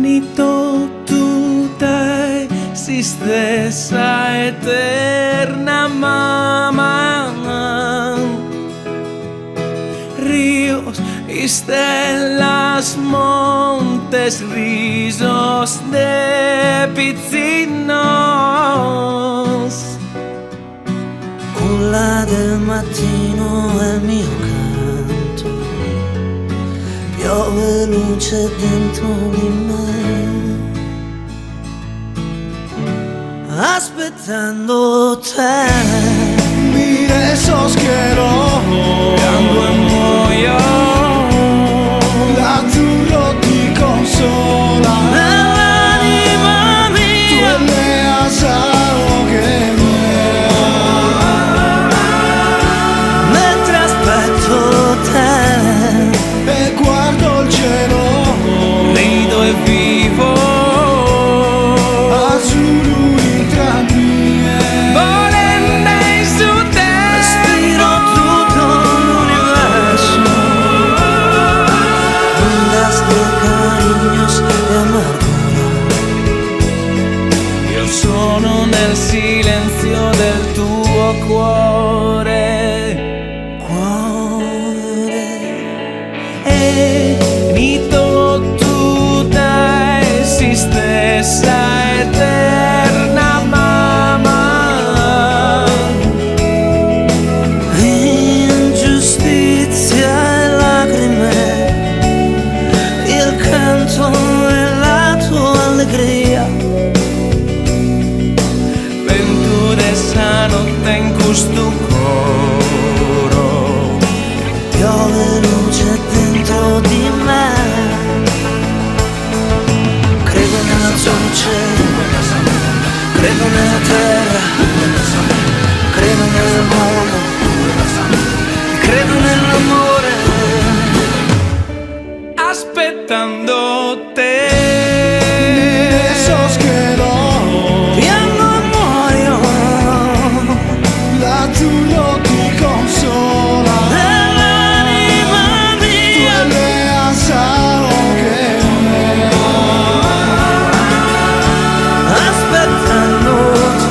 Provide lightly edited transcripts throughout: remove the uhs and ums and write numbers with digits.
eternità tutta si stessa eterna mamá. Ríos y estelas, montes, rizos de pizzinos. Culla del mattino è il mio canto, piove luce dentro di me, aspettando te. Mire esos quiero, Piango e muoio, l'azzurro ti consola, Nell'anima tu mia le asao che mentre aspetto te, e guardo il cielo, rido e vivo. azzurro tra mie. Volendo su te, respiro tutto l'universo, ondas de cariños e amargura. io sono nel silenzio del tuo cuore. Eternità tutta si stessa eterna mamá. Ingiustizia e lacrime, il canto e la tua allegria. Vento dessa notte in questo coro. Piove luce dentro di me, credo nella luce, credo nella terra, credo nel mondo, credo nell'amore, Aspettando te. Esos quiero, piango e muoio, l'azzurro ti consola, nell'anima tu mia le asao che aspettando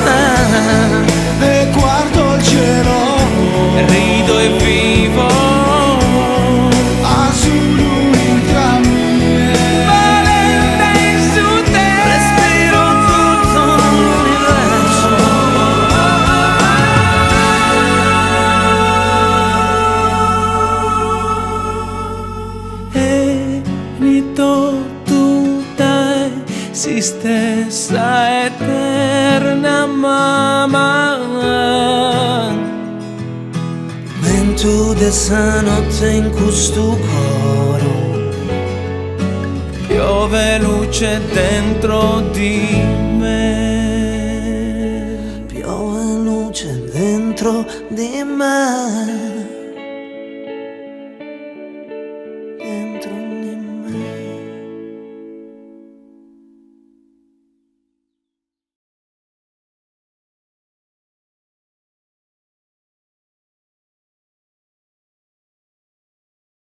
te. e guardo il cielo, Rido e vivo. azzurro tra mie. Volendo su te, Respiro tutto l'universo, eternità tutta si stessa eterna mamá. vento dessa notte in questo coro, Piove luce dentro di me. piove luce dentro di me.